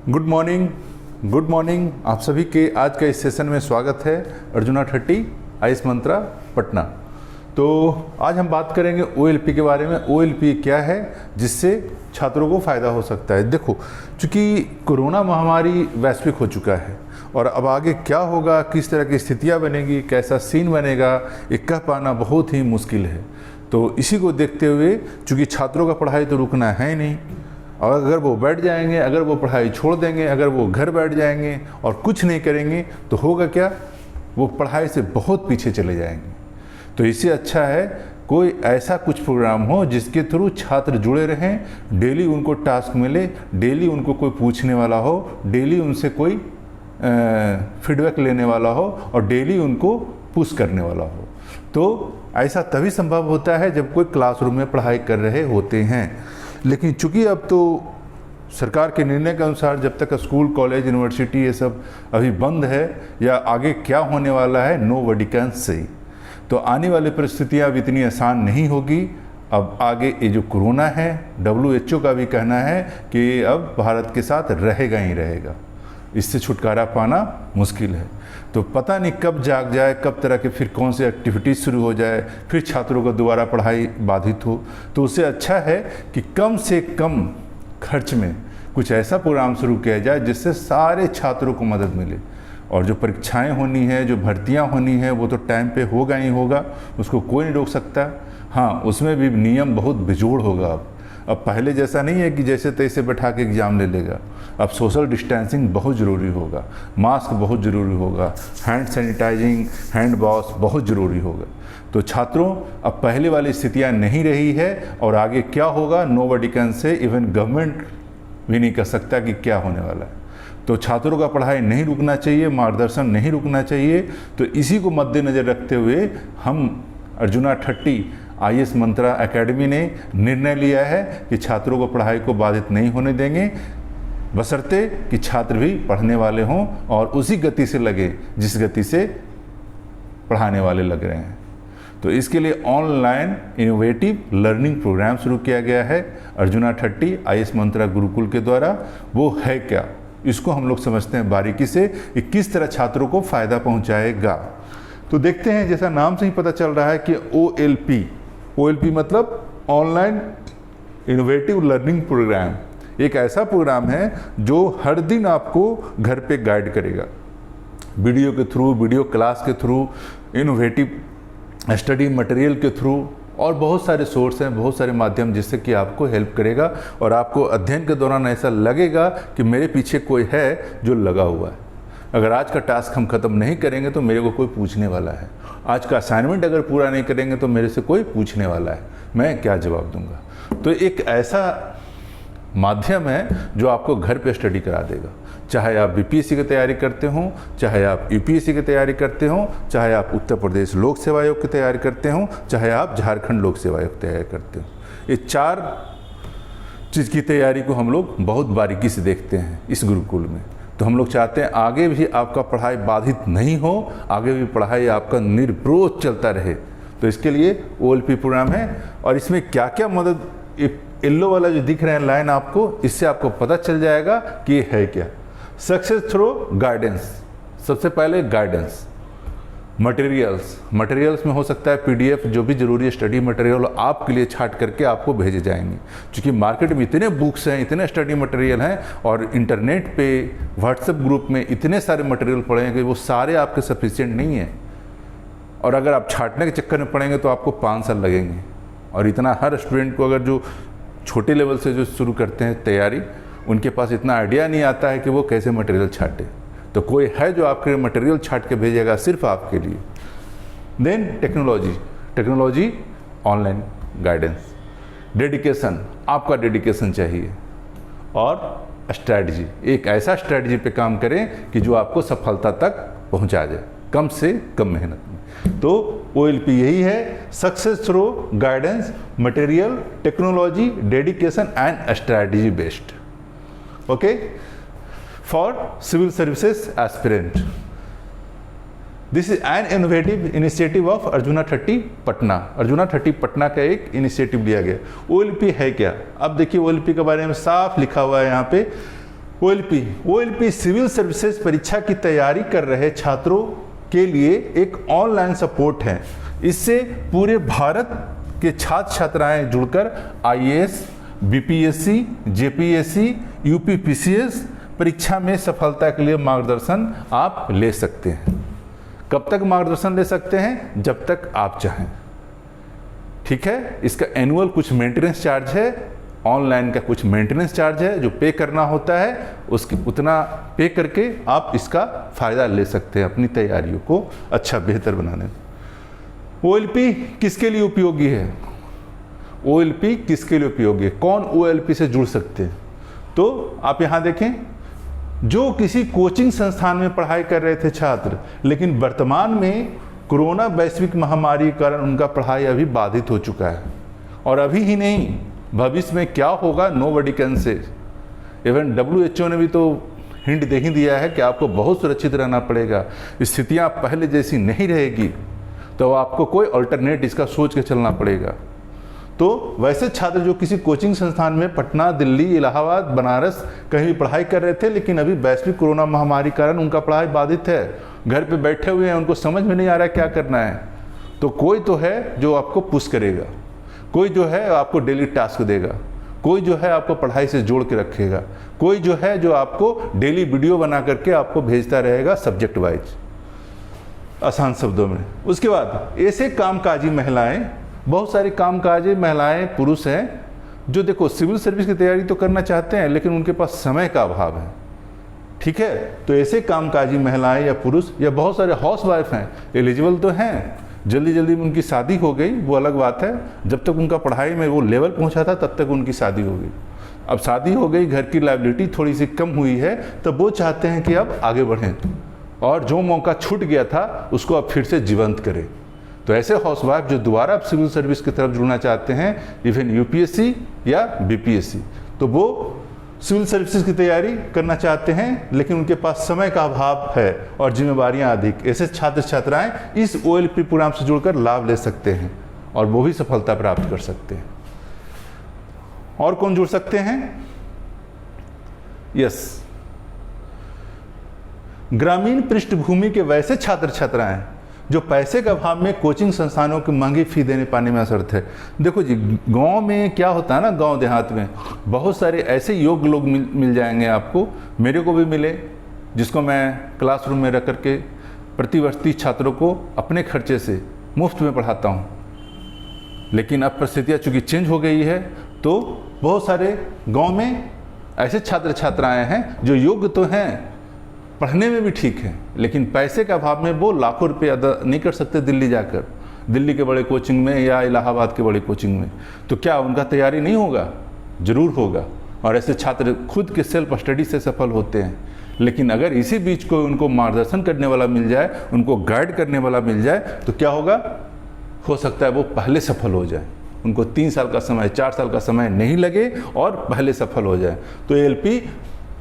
Good morning आप सभी के आज का इस सेशन में स्वागत है। अर्जुना 30 आईएएस मंत्रा पटना। तो आज हम बात करेंगे ओएलपी के बारे में। ओएलपी क्या है जिससे छात्रों को फ़ायदा हो सकता है। देखो, चूँकि कोरोना महामारी वैश्विक हो चुका है और अब आगे क्या होगा, किस तरह की स्थितियाँ बनेगी, कैसा सीन बनेगा, ये कह पाना बहुत ही मुश्किल है। तो इसी को देखते हुए चूँकि छात्रों का पढ़ाई तो रुकना है नहीं, और अगर वो बैठ जाएंगे, अगर वो पढ़ाई छोड़ देंगे, अगर वो घर बैठ जाएंगे और कुछ नहीं करेंगे तो होगा क्या, वो पढ़ाई से बहुत पीछे चले जाएंगे। तो इससे अच्छा है कोई ऐसा कुछ प्रोग्राम हो जिसके थ्रू छात्र जुड़े रहें, डेली उनको टास्क मिले, डेली उनको कोई पूछने वाला हो, डेली उनसे कोई फीडबैक लेने वाला हो और डेली उनको पुश करने वाला हो। तो ऐसा तभी संभव होता है जब कोई क्लासरूम में पढ़ाई कर रहे होते हैं। लेकिन चूंकि अब तो सरकार के निर्णय के अनुसार जब तक स्कूल, कॉलेज, यूनिवर्सिटी ये सब अभी बंद है या आगे क्या होने वाला है नोबडी कैन से, तो आने वाली परिस्थितियाँ अब इतनी आसान नहीं होगी। अब आगे ये जो कोरोना है, WHO का भी कहना है कि अब भारत के साथ रहेगा ही रहेगा, इससे छुटकारा पाना मुश्किल है। तो पता नहीं कब जाग जाए, कब तरह के फिर कौन से एक्टिविटीज़ शुरू हो जाए, फिर छात्रों को दोबारा पढ़ाई बाधित हो। तो उससे अच्छा है कि कम से कम खर्च में कुछ ऐसा प्रोग्राम शुरू किया जाए जिससे सारे छात्रों को मदद मिले। और जो परीक्षाएं होनी है, जो भर्तियां होनी है, वो तो टाइम पे होगा ही होगा, उसको कोई नहीं रोक सकता। हाँ, उसमें भी नियम बहुत बेजोड़ होगा। अब पहले जैसा नहीं है कि जैसे तैसे बैठा के एग्ज़ाम ले लेगा। अब सोशल डिस्टेंसिंग बहुत ज़रूरी होगा, मास्क बहुत ज़रूरी होगा, हैंड सैनिटाइजिंग, हैंड वॉश बहुत ज़रूरी होगा। तो छात्रों, अब पहले वाली स्थितियाँ नहीं रही है और आगे क्या होगा nobody can say, even government भी नहीं कह सकता कि क्या होने वाला है। तो छात्रों का पढ़ाई नहीं रुकना चाहिए, मार्गदर्शन नहीं रुकना चाहिए। तो इसी को मद्देनज़र रखते हुए हम अर्जुना 30 आईएएस मंत्रा एकेडमी ने निर्णय लिया है कि छात्रों को पढ़ाई को बाधित नहीं होने देंगे, बशर्ते कि छात्र भी पढ़ने वाले हों और उसी गति से लगे जिस गति से पढ़ाने वाले लग रहे हैं। तो इसके लिए ऑनलाइन इनोवेटिव लर्निंग प्रोग्राम शुरू किया गया है अर्जुना 30 आईएएस मंत्रा गुरुकुल के द्वारा। वो है क्या, इसको हम लोग समझते हैं बारीकी से कि किस तरह छात्रों को फ़ायदा पहुंचाएगा। तो देखते हैं, जैसा नाम से ही पता चल रहा है कि ओएलपी मतलब ऑनलाइन इनोवेटिव लर्निंग प्रोग्राम। एक ऐसा प्रोग्राम है जो हर दिन आपको घर पे गाइड करेगा, वीडियो के थ्रू, वीडियो क्लास के थ्रू, इनोवेटिव स्टडी मटेरियल के थ्रू, और बहुत सारे सोर्स हैं, बहुत सारे माध्यम जिससे कि आपको हेल्प करेगा और आपको अध्ययन के दौरान ऐसा लगेगा कि मेरे पीछे कोई है जो लगा हुआ है। अगर आज का टास्क हम ख़त्म नहीं करेंगे तो मेरे को कोई पूछने वाला है, आज का असाइनमेंट अगर पूरा नहीं करेंगे तो मेरे से कोई पूछने वाला है, मैं क्या जवाब दूंगा। तो एक ऐसा माध्यम है जो आपको घर पे स्टडी करा देगा। चाहे आप बीपीएससी की तैयारी करते हों, चाहे आप यूपीएससी की तैयारी करते हों, चाहे आप उत्तर प्रदेश लोक सेवा आयोग की तैयारी करते हों, चाहे आप झारखंड लोक सेवा आयोग की तैयारी करते हों, ये 4 चीज़ की तैयारी को हम लोग बहुत बारीकी से देखते हैं इस गुरुकुल में। तो हम लोग चाहते हैं आगे भी आपका पढ़ाई बाधित नहीं हो, आगे भी पढ़ाई आपका निर्विरोध चलता रहे। तो इसके लिए ओएलपी प्रोग्राम है। और इसमें क्या क्या मदद, येलो वाला जो दिख रहे हैं लाइन आपको, इससे आपको पता चल जाएगा कि ये है क्या। सक्सेस थ्रू गाइडेंस, सबसे पहले गाइडेंस। मटेरियल्स में हो सकता है पीडीएफ, जो भी जरूरी है स्टडी मटेरियल आपके लिए छांट करके आपको भेजे जाएंगे। क्योंकि मार्केट में इतने बुक्स हैं, इतने स्टडी मटेरियल हैं और इंटरनेट पे, व्हाट्सएप ग्रुप में इतने सारे मटेरियल पड़े हैं कि वो सारे आपके सफिशिएंट नहीं हैं। और अगर आप छांटने के चक्कर में पड़ेंगे तो आपको 5 साल लगेंगे। और इतना हर स्टूडेंट को, अगर जो छोटे लेवल से जो शुरू करते हैं तैयारी, उनके पास इतना आइडिया नहीं आता है कि वो कैसे मटेरियल छांटे। तो कोई है जो आपके मटेरियल छांट के भेजेगा सिर्फ आपके लिए। Then technology online guidance. Dedication, आपका डेडिकेशन चाहिए। और स्ट्रैटेजी, एक ऐसा स्ट्रैटेजी पे काम करें कि जो आपको सफलता तक पहुंचा जाए कम से कम मेहनत में। तो ओएलपी यही है, success through guidance, material, technology, dedication and strategy based. Okay, for civil services aspirant. This is an innovative initiative of Arjuna 30 Patna. Arjuna 30 Patna का एक इनिशिएटिव लिया गया। ओएलपी है क्या, अब देखिए ओएलपी के बारे में साफ लिखा हुआ है यहाँ पे, OLP सिविल सर्विसेज परीक्षा की तैयारी कर रहे छात्रों के लिए एक ऑनलाइन सपोर्ट है। इससे पूरे भारत के छात्र छात्राएं जुड़कर IAS, BPSC, JPSC, UPPCS परीक्षा में सफलता के लिए मार्गदर्शन आप ले सकते हैं। कब तक मार्गदर्शन ले सकते हैं? जब तक आप चाहें। ठीक है। इसका एनुअल कुछ मेंटेनेंस चार्ज है, ऑनलाइन का कुछ मेंटेनेंस चार्ज है जो पे करना होता है, उसकी उतना पे करके आप इसका फ़ायदा ले सकते हैं अपनी तैयारियों को अच्छा बेहतर बनाने में। OLP किसके लिए उपयोगी है? OLP किसके लिए उपयोगी है? कौन OLP से जुड़ सकते हैं? तो आप यहाँ देखें, जो किसी कोचिंग संस्थान में पढ़ाई कर रहे थे छात्र, लेकिन वर्तमान में कोरोना वैश्विक महामारी के कारण उनका पढ़ाई अभी बाधित हो चुका है, और अभी ही नहीं, भविष्य में क्या होगा nobody can say. Even WHO ने भी तो हिंट दे ही दिया है कि आपको बहुत सुरक्षित रहना पड़ेगा। स्थितियाँ पहले जैसी नहीं रहेगी, तो आपको कोई अल्टरनेट इसका सोच के चलना पड़ेगा। तो वैसे छात्र जो किसी कोचिंग संस्थान में पटना, दिल्ली, इलाहाबाद, बनारस कहीं भी पढ़ाई कर रहे थे, लेकिन अभी वैश्विक कोरोना महामारी के कारण उनका पढ़ाई बाधित है, घर पे बैठे हुए हैं, उनको समझ में नहीं आ रहा है क्या करना है, तो कोई तो है जो आपको पुश करेगा, कोई जो है आपको डेली टास्क देगा, कोई जो है आपको पढ़ाई से जोड़ के रखेगा, कोई जो है जो आपको डेली वीडियो बना करके आपको भेजता रहेगा सब्जेक्ट वाइज, आसान शब्दों में। उसके बाद ऐसे कामकाजी महिलाएं, बहुत सारी कामकाजी महिलाएं, पुरुष हैं जो देखो सिविल सर्विस की तैयारी तो करना चाहते हैं, लेकिन उनके पास समय का अभाव है। ठीक है। तो ऐसे कामकाजी महिलाएं या पुरुष या बहुत सारे हाउस वाइफ हैं, एलिजिबल तो हैं, जल्दी जल्दी में उनकी शादी हो गई, वो अलग बात है। जब तक उनका पढ़ाई में वो लेवल पहुंचा था तब तक उनकी शादी हो गई। अब शादी हो गई, घर की लायबिलिटी थोड़ी सी कम हुई है, तब वो चाहते हैं कि अब आगे बढ़ें और जो मौका छूट गया था उसको अब फिर से जीवंत करें। तो ऐसे हाउस वाइफ जो दोबारा सिविल सर्विस की तरफ जुड़ना चाहते हैं, इवन UPSC या BPSC, तो वो सिविल सर्विसेज की तैयारी करना चाहते हैं, लेकिन उनके पास समय का अभाव है और जिम्मेवारियां अधिक, ऐसे छात्र छात्राएं इस OLP प्रोग्राम से जुड़कर लाभ ले सकते हैं और वो भी सफलता प्राप्त कर सकते हैं। और कौन जुड़ सकते हैं? यस, ग्रामीण पृष्ठभूमि के वैसे छात्र छात्राएं जो पैसे के अभाव में कोचिंग संस्थानों की महंगी फी देने पाने में असमर्थ है। देखो जी, गांव में क्या होता है ना, गांव देहात में बहुत सारे ऐसे योग्य लोग मिल जाएंगे आपको, मेरे को भी मिले, जिसको मैं क्लासरूम में रख करके प्रतिवर्ष 30 छात्रों को अपने खर्चे से मुफ्त में पढ़ाता हूँ। लेकिन अब परिस्थितियाँ चूँकि चेंज हो गई है, तो बहुत सारे गाँव में ऐसे छात्र छात्राएँ हैं जो योग्य तो हैं, पढ़ने में भी ठीक है, लेकिन पैसे के अभाव में वो लाखों रुपए अदा नहीं कर सकते दिल्ली जाकर, दिल्ली के बड़े कोचिंग में या इलाहाबाद के बड़े कोचिंग में। तो क्या उनका तैयारी नहीं होगा? जरूर होगा। और ऐसे छात्र खुद के सेल्फ स्टडी से सफल होते हैं। लेकिन अगर इसी बीच कोई उनको मार्गदर्शन करने वाला मिल जाए, उनको गाइड करने वाला मिल जाए, तो क्या होगा? हो सकता है वो पहले सफल हो जाए, उनको 3 साल का समय, 4 साल का समय नहीं लगे और पहले सफल हो जाए। तो ALP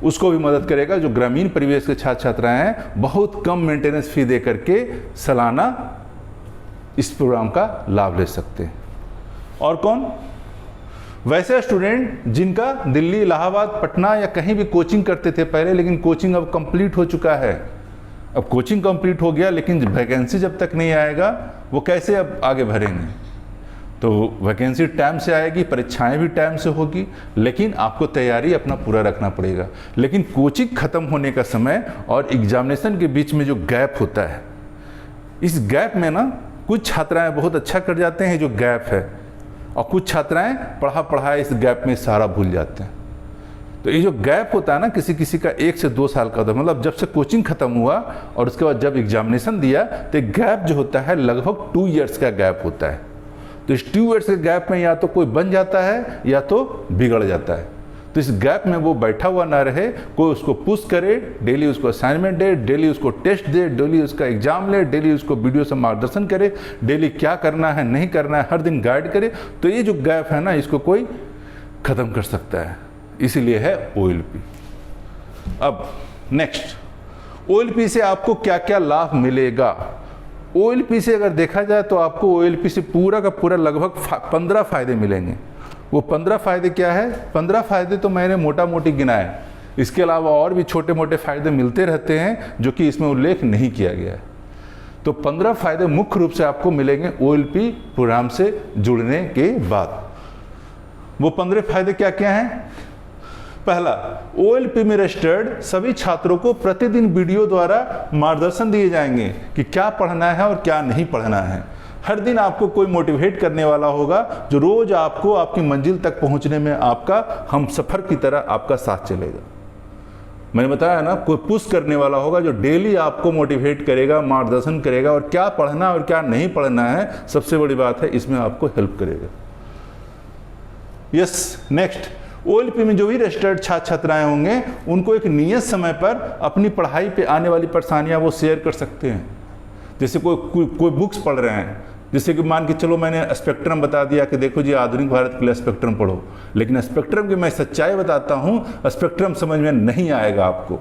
उसको भी मदद करेगा जो ग्रामीण परिवेश के छात्र छात्राएं हैं, बहुत कम मेंटेनेंस फी दे करके सालाना इस प्रोग्राम का लाभ ले सकते हैं। और कौन? वैसे स्टूडेंट जिनका दिल्ली, इलाहाबाद, पटना या कहीं भी कोचिंग करते थे पहले, लेकिन कोचिंग अब कंप्लीट हो चुका है। अब कोचिंग कंप्लीट हो गया, लेकिन वैकेंसी जब तक नहीं आएगा वो कैसे अब आगे भरेंगे? तो वैकेंसी टाइम से आएगी, परीक्षाएं भी टाइम से होगी, लेकिन आपको तैयारी अपना पूरा रखना पड़ेगा। लेकिन कोचिंग खत्म होने का समय और एग्जामिनेशन के बीच में जो गैप होता है, इस गैप में ना कुछ छात्राएं बहुत अच्छा कर जाते हैं जो गैप है, और कुछ छात्राएं पढ़ा इस गैप में सारा भूल जाते हैं। तो ये जो गैप होता है ना, किसी किसी का 1 से 2 साल का होता है, मतलब जब से कोचिंग खत्म हुआ और उसके बाद जब एग्जामिनेशन दिया, तो गैप जो होता है लगभग 2 ईयर्स का गैप होता है। तो इस 2 ईयर्स के गैप में या तो कोई बन जाता है या तो बिगड़ जाता है। तो इस गैप में वो बैठा हुआ ना रहे, कोई उसको पुश करे, डेली उसको असाइनमेंट दे, डेली उसको टेस्ट दे, डेली उसका एग्जाम ले, डेली उसको वीडियो से मार्गदर्शन करे, डेली क्या करना है नहीं करना है हर दिन गाइड करे। तो ये जो गैप है ना, इसको कोई ख़त्म कर सकता है, इसीलिए है OLP। अब नेक्स्ट, OLP से आपको क्या क्या लाभ मिलेगा? OLP से अगर देखा जाए तो आपको OLP से पूरा का पूरा लगभग 15 फायदे मिलेंगे। वो 15 फायदे क्या है? 15 फायदे तो मैंने मोटा मोटी गिनाए इसके अलावा और भी छोटे मोटे फ़ायदे मिलते रहते हैं जो कि इसमें उल्लेख नहीं किया गया है। तो 15 फ़ायदे मुख्य रूप से आपको मिलेंगे OLP प्रोग्राम से जुड़ने के बाद। वो 15 फ़ायदे क्या क्या हैं? पहला, OLP में रजिस्टर्ड सभी छात्रों को प्रतिदिन वीडियो द्वारा मार्गदर्शन दिए जाएंगे कि क्या पढ़ना है और क्या नहीं पढ़ना है। हर दिन आपको कोई मोटिवेट करने वाला होगा जो रोज आपको आपकी मंजिल तक पहुंचने में आपका हमसफर की तरह आपका साथ चलेगा। मैंने बताया ना, कोई पुश करने वाला होगा जो डेली आपको मोटिवेट करेगा, मार्गदर्शन करेगा और क्या पढ़ना और क्या नहीं पढ़ना है, सबसे बड़ी बात है इसमें आपको हेल्प करेगा। यस, नेक्स्ट, OLP में जो भी रजिस्टर्ड छात्र छात्राएं होंगे उनको एक नियत समय पर अपनी पढ़ाई पे आने वाली परेशानियां वो शेयर कर सकते हैं। जैसे कोई बुक्स पढ़ रहे हैं, जैसे कि मान के चलो मैंने स्पेक्ट्रम बता दिया कि देखो जी आधुनिक भारत के लिए स्पेक्ट्रम पढ़ो, लेकिन स्पेक्ट्रम की मैं सच्चाई बताता हूँ, स्पेक्ट्रम समझ में नहीं आएगा, आपको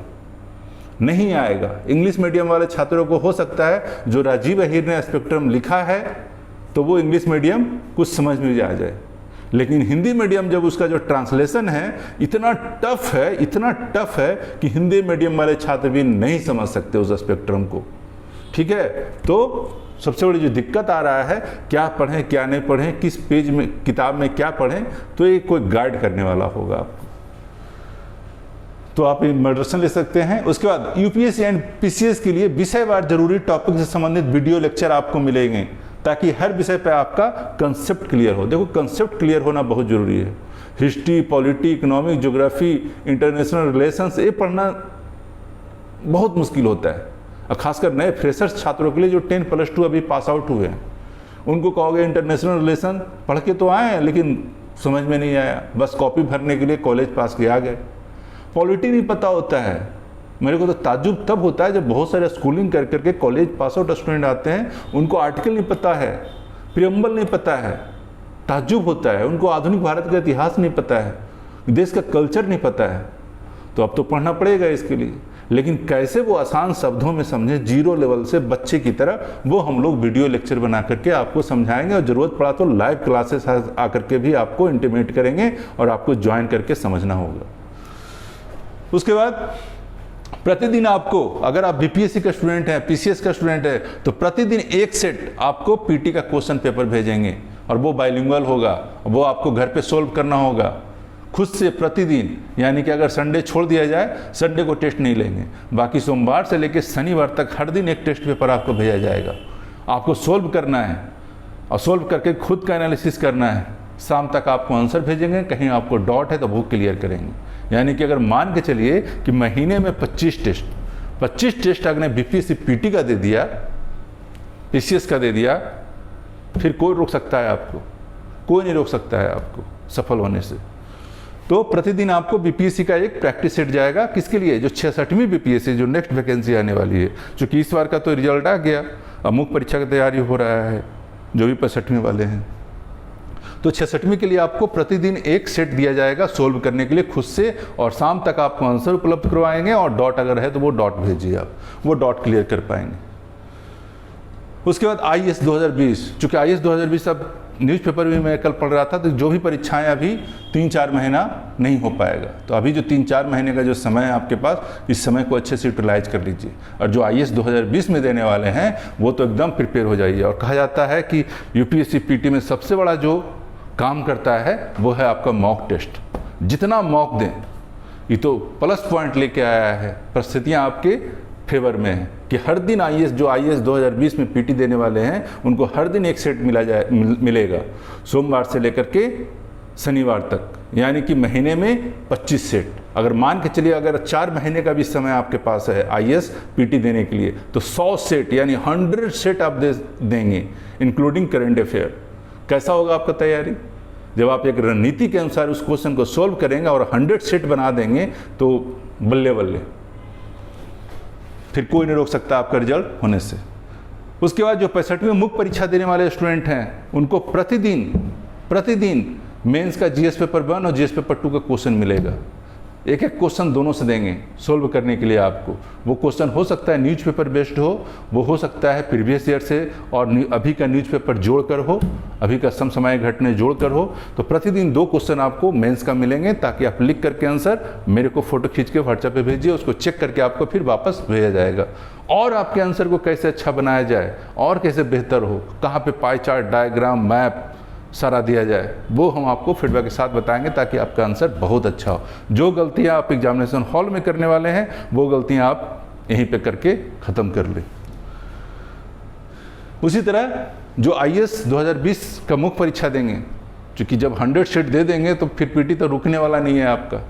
नहीं आएगा। इंग्लिश मीडियम वाले छात्रों को हो सकता है जो राजीव अहीर ने स्पेक्ट्रम लिखा है तो वो इंग्लिश मीडियम कुछ समझ में आ जाए, लेकिन हिंदी मीडियम जब उसका जो ट्रांसलेशन है इतना टफ है कि हिंदी मीडियम वाले छात्र भी नहीं समझ सकते उस स्पेक्ट्रम को। ठीक है, तो सबसे बड़ी जो दिक्कत आ रहा है, क्या पढ़ें क्या नहीं पढ़ें, किस पेज में किताब में क्या पढ़ें, तो ये कोई गाइड करने वाला होगा आपको, तो आप मार्गदर्शन ले सकते हैं। उसके बाद UPSC एंड PCS के लिए विषयवार जरूरी टॉपिक से संबंधित वीडियो लेक्चर आपको मिलेंगे ताकि हर विषय पर आपका कंसेप्ट क्लियर हो। देखो, कंसेप्ट क्लियर होना बहुत जरूरी है। History, polity, economic, geography, international relations, ये पढ़ना बहुत मुश्किल होता है, और खासकर नए फ्रेशर्स छात्रों के लिए जो 10+2 अभी पास आउट हुए हैं, उनको कहोगे इंटरनेशनल रिलेशन पढ़ के तो आए हैं लेकिन समझ में नहीं आया, बस कॉपी भरने के लिए कॉलेज पास किया गए। पॉलिटी नहीं पता होता है। मेरे को तो ताज्जुब तब होता है जब बहुत सारे स्कूलिंग कर करके कॉलेज पास आउट स्टूडेंट आते हैं, उनको आर्टिकल नहीं पता है, प्रियम्बल नहीं पता है, ताज्जुब होता है। उनको आधुनिक भारत का इतिहास नहीं पता है, देश का कल्चर नहीं पता है। तो अब तो पढ़ना पड़ेगा इसके लिए, लेकिन कैसे वो आसान शब्दों में समझे, जीरो लेवल से बच्चे की तरह, वो हम लोग वीडियो लेक्चर बना करके आपको समझाएंगे, और ज़रूरत पड़ा तो लाइव क्लासेस आकर के भी आपको इंटीमेट करेंगे और आपको ज्वाइन करके समझना होगा। उसके बाद प्रतिदिन आपको, अगर आप BPSC का स्टूडेंट हैं, PCS का स्टूडेंट है, तो प्रतिदिन एक सेट आपको PT का क्वेश्चन पेपर भेजेंगे, और वो बाइलिंगुअल होगा, वो आपको घर पे सोल्व करना होगा खुद से प्रतिदिन। यानी कि अगर संडे छोड़ दिया जाए, संडे को टेस्ट नहीं लेंगे, बाकी सोमवार से लेकर शनिवार तक हर दिन एक टेस्ट पेपर आपको भेजा जाएगा। आपको सोल्व करना है और सोल्व करके खुद का एनालिसिस करना है। शाम तक आपको आंसर भेजेंगे, कहीं आपको डाउट है तो वो क्लियर करेंगे। यानी कि अगर मान के चलिए कि महीने में 25 टेस्ट अगर BPSC PT का दे दिया, PCS का दे दिया, फिर कोई रोक सकता है आपको? कोई नहीं रोक सकता है आपको सफल होने से। तो प्रतिदिन आपको BPSC का एक प्रैक्टिस सेट जाएगा, किसके लिए? जो 66वीं BPSC, जो नेक्स्ट वैकेंसी आने वाली है, क्योंकि इस बार का तो रिजल्ट आ गया, अब मुख्य परीक्षा की तैयारी हो रहा है जो भी 65वीं वाले हैं। तो 66वीं के लिए आपको प्रतिदिन एक सेट दिया जाएगा सोल्व करने के लिए खुद से, और शाम तक आपको आंसर उपलब्ध करवाएंगे, और डॉट अगर है तो वो डॉट भेजिए, आप वो डॉट क्लियर कर पाएंगे। उसके बाद IAS 2020, चूँकि IAS 2020 अब न्यूज़पेपर भी मैं कल पढ़ रहा था, तो जो भी परीक्षाएं अभी 3-4 महीना नहीं हो पाएगा, तो अभी जो 3-4 महीने का जो समय है आपके पास, इस समय को अच्छे से यूटिलाइज कर लीजिए, और जो IAS 2020 में देने वाले हैं वो तो एकदम प्रिपेयर हो जाइए। और कहा जाता है कि UPSC PT में सबसे बड़ा जो काम करता है वो है आपका मॉक टेस्ट। जितना मॉक दें, ये तो प्लस पॉइंट लेके आया है, परिस्थितियाँ आपके फेवर में है कि हर दिन IAS 2020 में PT देने वाले हैं, उनको हर दिन एक सेट मिलेगा सोमवार से लेकर के शनिवार तक, यानी कि महीने में 25 सेट। अगर मान के चलिए अगर 4 महीने का भी समय आपके पास है IAS PT देने के लिए, तो 100 सेट यानी 100 सेट आप देंगे, इंक्लूडिंग करेंट अफेयर। कैसा होगा आपका तैयारी? जब आप एक रणनीति के अनुसार उस क्वेश्चन को सोल्व करेंगे और 100 सेट बना देंगे, तो बल्ले बल्ले, फिर कोई नहीं रोक सकता आपका रिजल्ट होने से। उसके बाद जो 65वीं मुख्य परीक्षा देने वाले स्टूडेंट हैं, उनको प्रतिदिन मेंस का GS पेपर 1 और GS पेपर 2 का क्वेश्चन मिलेगा। एक एक क्वेश्चन दोनों से देंगे सोल्व करने के लिए आपको। वो क्वेश्चन हो सकता है न्यूज़पेपर बेस्ड हो, वो हो सकता है प्रीवियस ईयर से और अभी का न्यूज़पेपर जोड़कर हो, अभी का समसामयिक घटनाएं जोड़कर हो। तो प्रतिदिन 2 क्वेश्चन आपको मेंस का मिलेंगे, ताकि आप लिख करके आंसर मेरे को फोटो खींच के व्हाट्सएप पे भेजिए, उसको चेक करके आपको फिर वापस भेजा जाएगा। और आपके आंसर को कैसे अच्छा बनाया जाए और कैसे बेहतर हो, कहाँ पे पाई चार्ट, डायग्राम, मैप सारा दिया जाए, वो हम आपको फीडबैक के साथ बताएंगे, ताकि आपका आंसर बहुत अच्छा हो। जो गलतियां आप एग्जामिनेशन हॉल में करने वाले हैं, वो गलतियां आप यहीं पे करके ख़त्म कर लें। उसी तरह जो आईएएस 2020 का मुख्य परीक्षा देंगे, क्योंकि जब 100 शीट दे देंगे तो फिर पीटी तो रुकने वाला नहीं है आपका,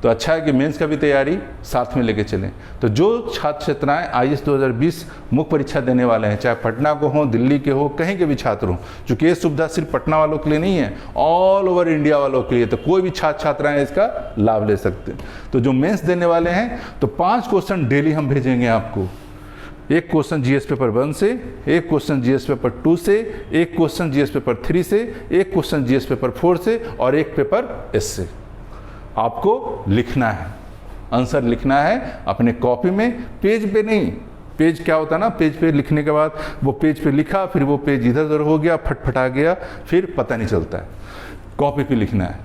तो अच्छा है कि मेंस का भी तैयारी साथ में लेके चलें। तो जो छात्र छात्राएं आईएएस 2020 मुख्य परीक्षा देने वाले हैं, चाहे पटना को हो, दिल्ली के हो, कहीं के भी छात्र हों, चूँकि ये सुविधा सिर्फ पटना वालों के लिए नहीं है, ऑल ओवर इंडिया वालों के लिए, तो कोई भी छात्र छात्राएं इसका लाभ ले सकते हैं। तो जो मेंस देने वाले हैं, तो 5 क्वेश्चन डेली हम भेजेंगे आपको। एक क्वेश्चन जीएस पेपर 1 से, एक क्वेश्चन जीएस पेपर 2 से, एक क्वेश्चन जीएस पेपर 3 से, एक क्वेश्चन जीएस पेपर 4 से और एक पेपर एस से। आपको लिखना है, आंसर लिखना है अपने कॉपी में, पेज पे नहीं। पेज क्या होता है ना, पेज पे लिखने के बाद वो पेज पे लिखा, फिर वो पेज इधर उधर हो गया, फटफटा गया, फिर पता नहीं चलता है। कॉपी पे लिखना है,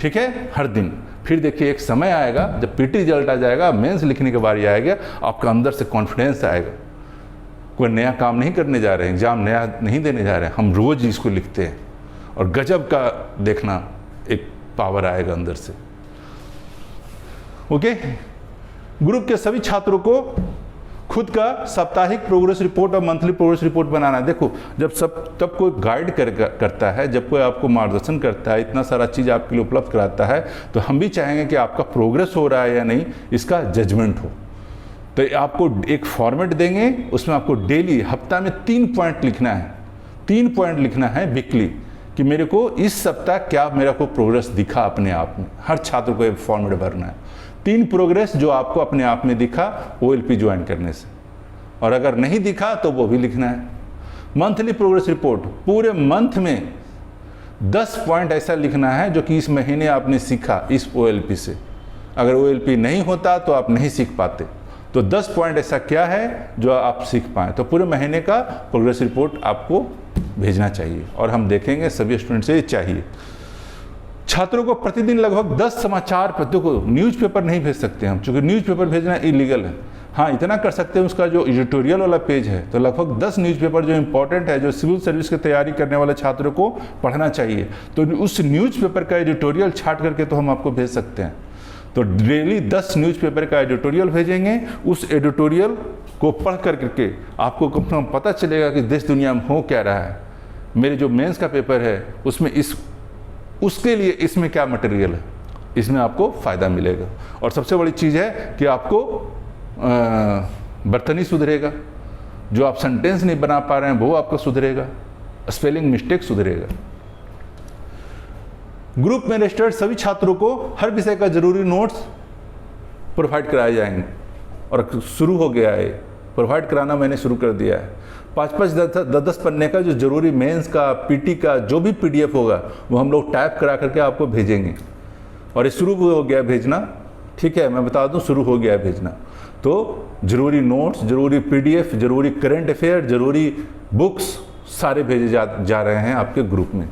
ठीक है, हर दिन। फिर देखिए एक समय आएगा जब पीटी रिजल्ट आ जाएगा, मेंस लिखने की बारी आएगा, आपका अंदर से कॉन्फिडेंस आएगा। कोई नया काम नहीं करने जा रहे हैं, एग्जाम नया नहीं देने जा रहे हैं, हम रोज इसको लिखते हैं और गजब का देखना एक पावर आएगा अंदर से। ओके, ग्रुप के सभी छात्रों को खुद का साप्ताहिक प्रोग्रेस रिपोर्ट और मंथली प्रोग्रेस रिपोर्ट बनाना है। देखो, तब कोई गाइड करता है, जब कोई आपको मार्गदर्शन करता है, इतना सारा चीज़ आपके लिए उपलब्ध कराता है, तो हम भी चाहेंगे कि आपका प्रोग्रेस हो रहा है या नहीं, इसका जजमेंट हो। तो आपको एक फॉर्मेट देंगे, उसमें आपको डेली, हफ्ता में 3 पॉइंट लिखना है। 3 पॉइंट लिखना है वीकली, कि मेरे को इस सप्ताह क्या मेरा को प्रोग्रेस दिखा अपने आप में। हर छात्र को एक फॉर्मेट भरना है, 3 प्रोग्रेस जो आपको अपने आप में दिखा ओएलपी ज्वाइन करने से, और अगर नहीं दिखा तो वो भी लिखना है। मंथली प्रोग्रेस रिपोर्ट, पूरे मंथ में 10 पॉइंट ऐसा लिखना है जो कि इस महीने आपने सीखा इस ओएलपी से। अगर ओएलपी नहीं होता तो आप नहीं सीख पाते, तो 10 पॉइंट ऐसा क्या है जो आप सीख पाएँ। तो पूरे महीने का प्रोग्रेस रिपोर्ट आपको भेजना चाहिए, और हम देखेंगे सभी स्टूडेंट से ये चाहिए। छात्रों को प्रतिदिन लगभग 10 समाचार पत्रों को, न्यूज़पेपर नहीं भेज सकते हम, क्योंकि न्यूज़पेपर भेजना इलीगल है। हाँ, इतना कर सकते हैं, उसका जो एडिटोरियल वाला पेज है, तो लगभग 10 न्यूज़पेपर जो इंपॉर्टेंट है, जो सिविल सर्विस की तैयारी करने वाले छात्रों को पढ़ना चाहिए, तो उस न्यूज़पेपर का एडिटोरियल छाट करके तो हम आपको भेज सकते हैं। तो डेली 10 न्यूज़पेपर का एडिटोरियल भेजेंगे। उस एडिटोरियल को पढ़ करके आपको कम से कम पता चलेगा कि देश दुनिया में हो क्या रहा है। मेरे जो मेंस का पेपर है उसमें उसके लिए इसमें क्या मटेरियल है, इसमें आपको फ़ायदा मिलेगा। और सबसे बड़ी चीज़ है कि आपको बर्तनी सुधरेगा, जो आप सेंटेंस नहीं बना पा रहे हैं वो आपका सुधरेगा, स्पेलिंग मिस्टेक सुधरेगा। ग्रुप में रजिस्टर्ड सभी छात्रों को हर विषय का जरूरी नोट्स प्रोवाइड कराए जाएंगे, और शुरू हो गया है प्रोवाइड कराना, मैंने शुरू कर दिया है। 5-5, 10-10 पन्ने का जो जरूरी मेंस का, पीटी का जो भी पीडीएफ होगा वो हम लोग टाइप करा करके आपको भेजेंगे, और ये शुरू हो गया भेजना, ठीक है, मैं बता दूं शुरू हो गया है भेजना। तो जरूरी नोट्स, जरूरी पीडीएफ, जरूरी करंट अफेयर, जरूरी बुक्स सारे भेजे जा रहे हैं आपके ग्रुप में।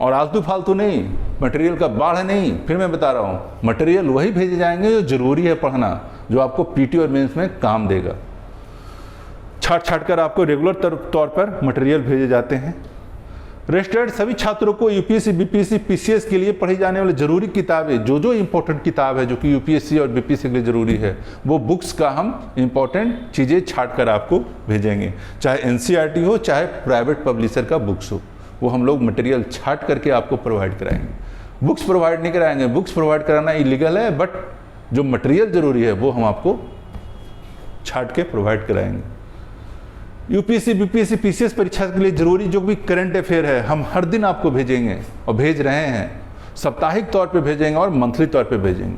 और आलतू फालतू नहीं, मटेरियल का बाढ़ नहीं, फिर मैं बता रहा हूँ, मटेरियल वही भेजे जाएंगे जो जरूरी है पढ़ना, जो आपको पीटी और मेंस में काम देगा। छाट कर आपको रेगुलर तौर पर मटेरियल भेजे जाते हैं। रजिस्टर्ड सभी छात्रों को यूपीएससी, बीपीएससी, पीसीएस के लिए पढ़ी जाने वाली जरूरी किताबें, जो इंपॉर्टेंट किताब है जो कि यूपीएससी और बीपीएससी के लिए जरूरी है, वो बुक्स का हम इंपॉर्टेंट चीज़ें छाट कर आपको भेजेंगे। चाहे एनसीईआरटी हो, चाहे प्राइवेट पब्लिशर का बुक्स हो, वो हम लोग मटेरियल छाट करके आपको प्रोवाइड कराएंगे। बुक्स प्रोवाइड नहीं कराएंगे, बुक्स प्रोवाइड कराना इलीगल है, बट जो मटेरियल जरूरी है वो हम आपको छाट के प्रोवाइड कराएंगे। यूपीएससी, बीपीएससी, पीसीएस परीक्षा के लिए जरूरी जो भी करंट अफेयर है हम हर दिन आपको भेजेंगे, और भेज रहे हैं, साप्ताहिक तौर पे भेजेंगे और मंथली तौर पे भेजेंगे,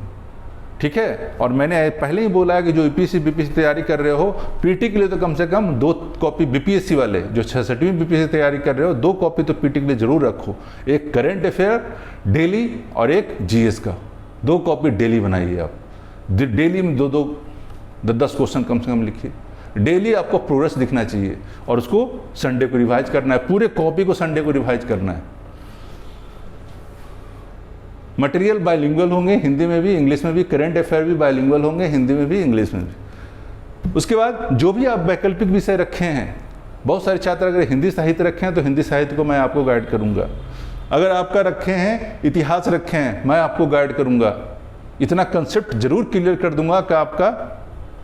ठीक है। और मैंने पहले ही बोला है कि जो यूपीएससी, बीपीएससी तैयारी कर रहे हो, पीटी के लिए तो कम से कम 2 कॉपी, बीपीएससी वाले जो 66वीं बीपीएससी तैयारी कर रहे हो 2 कॉपी तो पीटी के लिए जरूर रखो, एक करंट अफेयर डेली और एक जीएस का, 2 कॉपी डेली बनाइए आप। डेली में 10 क्वेश्चन कम से कम लिखिए। डेली आपको प्रोग्रेस दिखना चाहिए और उसको संडे को रिवाइज करना है, पूरे कॉपी को संडे को रिवाइज करना है। मटेरियल बायलिंगुअल होंगे, हिंदी में भी इंग्लिश में भी। करेंट अफेयर भी बायलिंगुअल होंगे, हिंदी में भी इंग्लिश में भी। उसके बाद जो भी आप वैकल्पिक विषय रखे हैं, बहुत सारे छात्र अगर हिंदी साहित्य रखे हैं तो हिंदी साहित्य को मैं आपको गाइड करूंगा। अगर आपका रखे हैं इतिहास रखे हैं, मैं आपको गाइड करूंगा। इतना कंसेप्ट जरूर क्लियर कर दूंगा कि आपका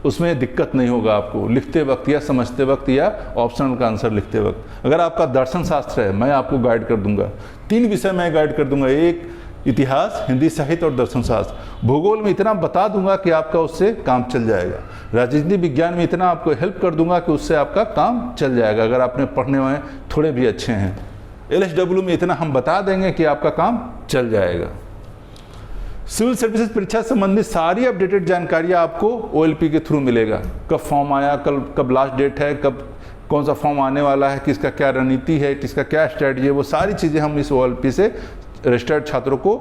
उसमें दिक्कत नहीं होगा आपको लिखते वक्त या समझते वक्त या ऑप्शनल का आंसर लिखते वक्त। अगर आपका दर्शन शास्त्र है, मैं आपको गाइड कर दूंगा। 3 विषय मैं गाइड कर दूंगा, एक इतिहास, हिंदी साहित्य और दर्शन शास्त्र। भूगोल में इतना बता दूंगा कि आपका उससे काम चल जाएगा। राजनीति विज्ञान में इतना आपको हेल्प कर दूंगा कि उससे आपका काम चल जाएगा अगर आपने पढ़ने में थोड़े भी अच्छे हैं। LSW में इतना हम बता देंगे कि आपका काम चल जाएगा। सिविल सर्विसेज परीक्षा संबंधित सारी अपडेटेड जानकारियाँ आपको OLP के थ्रू मिलेगा। कब फॉर्म आया, कब लास्ट डेट है, कब कौन सा फॉर्म आने वाला है, किसका क्या रणनीति है, किसका क्या स्ट्रैटेजी है, वो सारी चीज़ें हम इस OLP से रजिस्टर्ड छात्रों को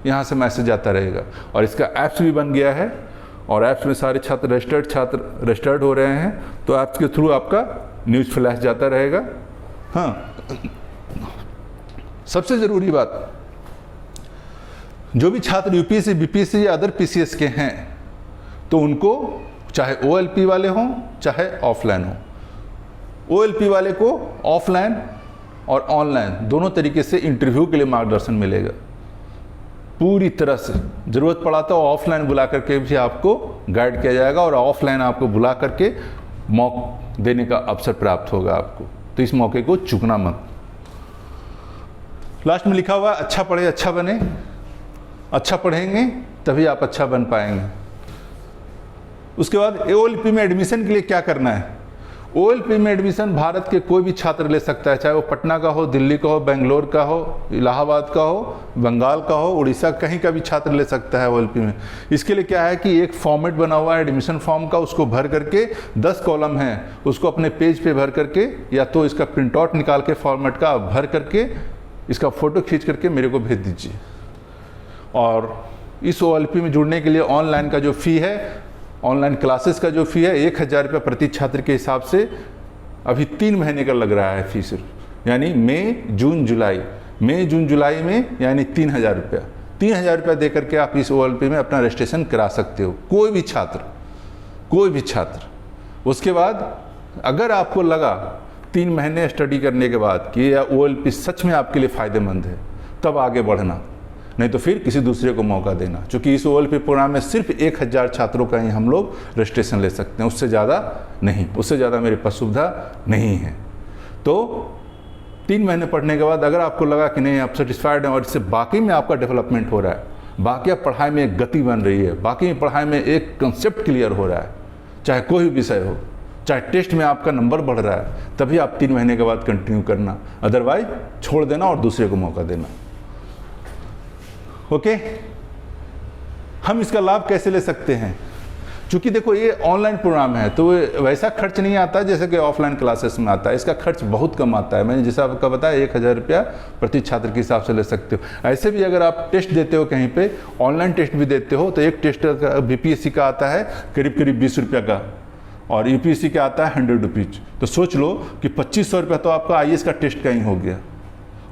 यहाँ से मैसेज आता रहेगा। और इसका ऐप्स भी बन गया है और ऐप्स में सारे छात्र रजिस्टर्ड हो रहे हैं, तो ऐप्स के थ्रू आपका न्यूज़ फ्लैश जाता रहेगा। हाँ, सबसे ज़रूरी बात, जो भी छात्र UPSC, BPSC या अदर PCS के हैं तो उनको चाहे OLP वाले हों चाहे ऑफलाइन हो, OLP वाले को ऑफलाइन और ऑनलाइन दोनों तरीके से इंटरव्यू के लिए मार्गदर्शन मिलेगा पूरी तरह से। ज़रूरत पड़ा तो ऑफलाइन बुला करके भी आपको गाइड किया जाएगा और ऑफलाइन आपको बुला करके मौका देने का अवसर प्राप्त होगा आपको, तो इस मौके को चूकना मत। लास्ट में लिखा हुआ अच्छा पढ़े अच्छा बने। अच्छा पढ़ेंगे तभी आप अच्छा बन पाएंगे। उसके बाद OLP में एडमिशन के लिए क्या करना है। OLP में एडमिशन भारत के कोई भी छात्र ले सकता है, चाहे वो पटना का हो, दिल्ली का हो, बेंगलोर का हो, इलाहाबाद का हो, बंगाल का हो, उड़ीसा, कहीं का भी छात्र ले सकता है OLP में। इसके लिए क्या है कि एक फॉर्मेट बना हुआ है एडमिशन फॉर्म का, उसको भर करके 10 कॉलम हैं, उसको अपने पेज पे भर करके या तो इसका प्रिंट आउट निकाल के फॉर्मेट का भर करके इसका फ़ोटो खींच करके मेरे को भेज दीजिए। और इस OLP में जुड़ने के लिए ऑनलाइन का जो फ़ी है, ऑनलाइन क्लासेस का जो फ़ी है 1000 रुपये प्रति छात्र के हिसाब से अभी 3 महीने का लग रहा है फ़ी सिर्फ, यानी मई जून जुलाई में यानी 3000 रुपया। 3000 रुपया दे करके आप इस OLP में अपना रजिस्ट्रेशन करा सकते हो, कोई भी छात्र। उसके बाद अगर आपको लगा 3 महीने स्टडी करने के बाद कि यह OLP सच में आपके लिए फ़ायदेमंद है, तब आगे बढ़ना, नहीं तो फिर किसी दूसरे को मौका देना। क्योंकि इस OLP प्रोग्राम में सिर्फ 1000 छात्रों का ही हम लोग रजिस्ट्रेशन ले सकते हैं, उससे ज़्यादा नहीं, उससे ज़्यादा मेरे पास सुविधा नहीं है। तो 3 महीने पढ़ने के बाद अगर आपको लगा कि नहीं आप सेटिस्फाइड हैं और इससे बाकी में आपका डेवलपमेंट हो रहा है, बाकी आप पढ़ाई में एक गति बन रही है, बाकी पढ़ाई में एक कंसेप्ट क्लियर हो रहा है, चाहे कोई भी विषय हो, चाहे टेस्ट में आपका नंबर बढ़ रहा है, तभी आप 3 महीने के बाद कंटिन्यू करना, अदरवाइज छोड़ देना और दूसरे को मौका देना। ओके, हम इसका लाभ कैसे ले सकते हैं। क्योंकि देखो ये ऑनलाइन प्रोग्राम है तो वैसा खर्च नहीं आता जैसे कि ऑफलाइन क्लासेस में आता है। इसका खर्च बहुत कम आता है। मैंने जैसा आपका बताया 1000 रुपया प्रति छात्र के हिसाब से ले सकते हो। ऐसे भी अगर आप टेस्ट देते हो कहीं पे, ऑनलाइन टेस्ट भी देते हो, तो एक टेस्ट का BPSC का आता है करीब 20 रुपया का और UPSC का आता है 100 रुपीज़। तो सोच लो कि 2500 रुपया तो आपका IAS का टेस्ट का ही हो गया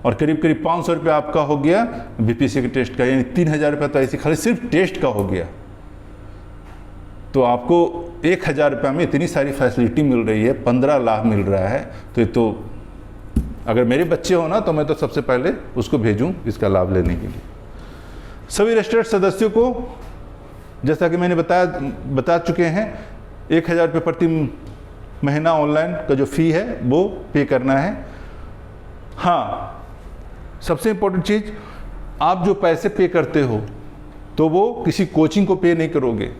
और करीब 500 रुपया आपका हो गया BPSC के टेस्ट का, यानी 3000 रुपया तो ऐसे खाली सिर्फ टेस्ट का हो गया। तो आपको 1000 रुपया में इतनी सारी फैसिलिटी मिल रही है, 15 लाख मिल रहा है। तो अगर मेरे बच्चे हो ना तो मैं तो सबसे पहले उसको भेजूं इसका लाभ लेने के लिए। सभी रजिस्टर्ड सदस्यों को जैसा कि मैंने बता चुके हैं 1000 रुपये प्रति महीना ऑनलाइन का जो फ़ी है वो पे करना है। हाँ, सबसे इम्पोर्टेंट चीज़, आप जो पैसे पे करते हो तो वो किसी कोचिंग को पे नहीं करोगे।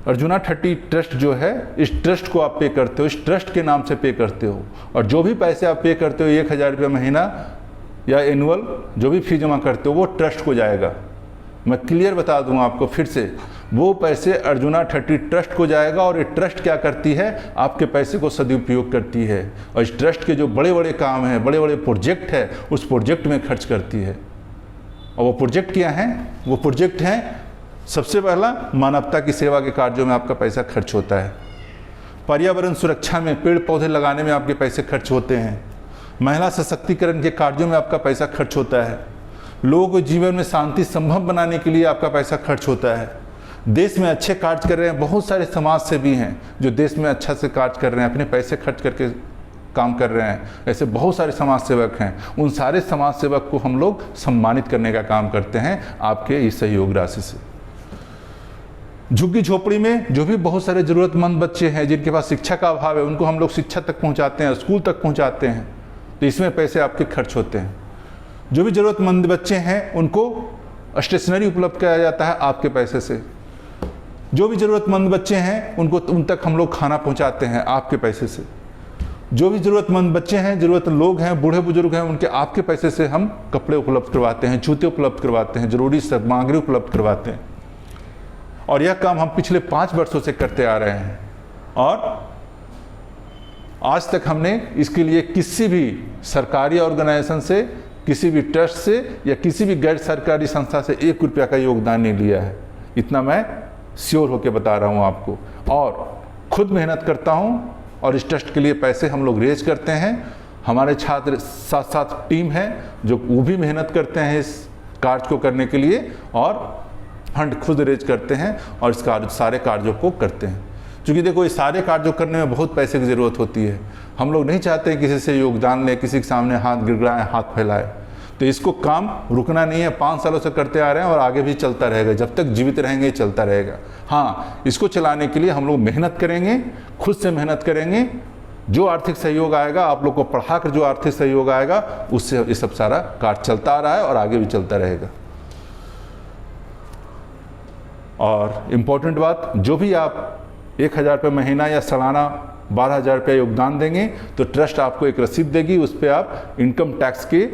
अर्जुना 30 ट्रस्ट जो है, इस ट्रस्ट को आप पे करते हो, इस ट्रस्ट के नाम से पे करते हो। और जो भी पैसे आप पे करते हो 1000 रुपये महीना या एनुअल जो भी फी जमा करते हो वो ट्रस्ट को जाएगा। मैं क्लियर बता दूं आपको फिर से, वो पैसे अर्जुना 30 ट्रस्ट को जाएगा। और ये ट्रस्ट क्या करती है, आपके पैसे को सदुपयोग करती है और इस ट्रस्ट के जो बड़े बड़े काम हैं, बड़े बड़े प्रोजेक्ट है, उस प्रोजेक्ट में खर्च करती है। और वो प्रोजेक्ट क्या हैं? वो प्रोजेक्ट हैं, सबसे पहला मानवता की सेवा के कार्यों में आपका पैसा खर्च होता है, पर्यावरण सुरक्षा में पेड़ पौधे लगाने में आपके पैसे खर्च होते हैं, महिला सशक्तिकरण के कार्यों में आपका पैसा खर्च होता है, लोगों को जीवन में शांति संभव बनाने के लिए आपका पैसा खर्च होता है, देश में अच्छे कार्य कर रहे हैं, बहुत सारे समाज सेवी हैं जो देश में अच्छा से कार्य कर रहे हैं, अपने पैसे खर्च करके काम कर रहे हैं, ऐसे बहुत सारे समाज सेवक हैं। उन सारे समाज सेवक को हम लोग सम्मानित करने का काम करते हैं आपके इस सहयोग राशि से। झुग्गी झोपड़ी में जो भी बहुत सारे ज़रूरतमंद बच्चे हैं जिनके पास शिक्षा का अभाव है, उनको हम लोग शिक्षा तक पहुंचाते हैं, स्कूल तक पहुंचाते हैं, तो इसमें पैसे आपके खर्च होते हैं। जो भी ज़रूरतमंद बच्चे हैं उनको स्टेशनरी उपलब्ध कराया जाता है आपके पैसे से। जो भी ज़रूरतमंद बच्चे हैं उनको उन तक हम लोग खाना पहुंचाते हैं आपके पैसे से। जो भी ज़रूरतमंद बच्चे हैं, ज़रूरत लोग हैं, बूढ़े बुजुर्ग हैं, उनके आपके पैसे से हम कपड़े उपलब्ध करवाते हैं, जूते उपलब्ध करवाते हैं, ज़रूरी सामग्री उपलब्ध करवाते हैं। और यह काम हम पिछले 5 वर्षों से करते आ रहे हैं और आज तक हमने इसके लिए किसी भी सरकारी ऑर्गेनाइजेशन से, किसी भी ट्रस्ट से या किसी भी गैर सरकारी संस्था से 1 रुपया का योगदान नहीं लिया है। इतना मैं श्योर होकर बता रहा हूँ आपको। और खुद मेहनत करता हूँ और इस ट्रस्ट के लिए पैसे हम लोग रेज करते हैं। हमारे छात्र साथ साथ टीम है जो वो भी मेहनत करते हैं इस कार्य को करने के लिए और फंड खुद रेज करते हैं और इस सारे कार्यों को करते हैं। क्योंकि देखो, ये सारे कार्यों करने में बहुत पैसे की ज़रूरत होती है। हम लोग नहीं चाहते हैं किसी से योगदान लें, किसी के सामने हाथ गिड़गिड़ाएं, हाथ फैलाएं। तो इसको काम रुकना नहीं है, 5 सालों से करते आ रहे हैं और आगे भी चलता रहेगा, जब तक जीवित रहेंगे चलता रहेगा। हाँ, इसको चलाने के लिए हम लोग मेहनत करेंगे, खुद से मेहनत करेंगे। जो आर्थिक सहयोग आएगा, आप लोग को पढ़ाकर जो आर्थिक सहयोग आएगा, उससे ये सब सारा कार्य चलता आ रहा है और आगे भी चलता रहेगा। और इम्पोर्टेंट बात, जो भी आप 1000 रुपये महीना या सालाना 12,000 रुपये योगदान देंगे तो ट्रस्ट आपको एक रसीद देगी, उस पर आप इनकम टैक्स के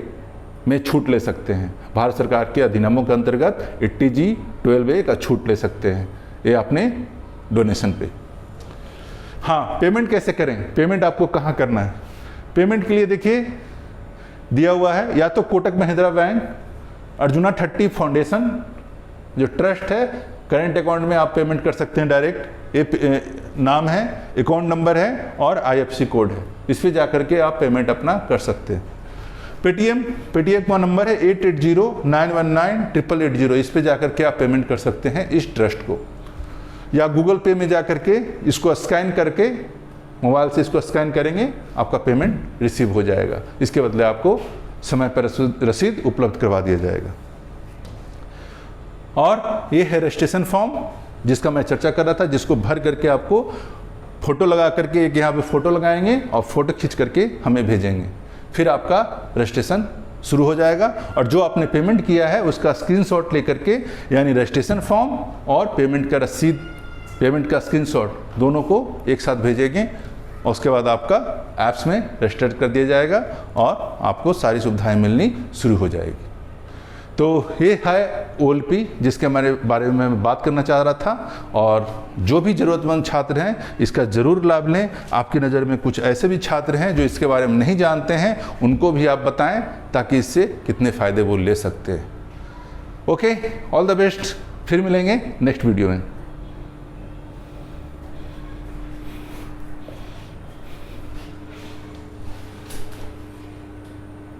में छूट ले सकते हैं। भारत सरकार के अधिनियमों के अंतर्गत 80G 12A का छूट ले सकते हैं ये अपने डोनेशन पे। हाँ, पेमेंट कैसे करें? पेमेंट आपको कहाँ करना है? पेमेंट के लिए देखिए दिया हुआ है, या तो कोटक महिंद्रा बैंक, अर्जुना 30 फाउंडेशन जो ट्रस्ट है, करेंट अकाउंट में आप पेमेंट कर सकते हैं डायरेक्ट। नाम है, अकाउंट नंबर है और IFSC कोड है, इस पर जाकर के आप पेमेंट अपना कर सकते हैं। पेटीएम का नंबर है 8809198880, इस पे जाकर के आप पेमेंट कर सकते हैं इस ट्रस्ट को। या गूगल पे में जाकर के इसको स्कैन करके, मोबाइल से इसको स्कैन करेंगे, आपका पेमेंट रिसीव हो जाएगा। इसके बदले आपको समय पर रसीद उपलब्ध करवा दिया जाएगा। और ये है रजिस्ट्रेशन फॉर्म जिसका मैं चर्चा कर रहा था, जिसको भर करके आपको फ़ोटो लगा करके, एक यहाँ पे फ़ोटो लगाएंगे और फ़ोटो खींच करके हमें भेजेंगे, फिर आपका रजिस्ट्रेशन शुरू हो जाएगा। और जो आपने पेमेंट किया है उसका स्क्रीनशॉट लेकर के, यानी रजिस्ट्रेशन फॉर्म और पेमेंट का रसीद, पेमेंट का स्क्रीनशॉट दोनों को एक साथ भेजेंगे और उसके बाद आपका ऐप्स में रजिस्टर कर दिया जाएगा और आपको सारी सुविधाएं मिलनी शुरू हो जाएगी। तो ये है OLP जिसके बारे में मैं बात करना चाह रहा था। और जो भी ज़रूरतमंद छात्र हैं इसका ज़रूर लाभ लें। आपकी नज़र में कुछ ऐसे भी छात्र हैं जो इसके बारे में नहीं जानते हैं, उनको भी आप बताएं ताकि इससे कितने फ़ायदे वो ले सकते हैं। Okay, all the best. फिर मिलेंगे नेक्स्ट वीडियो में।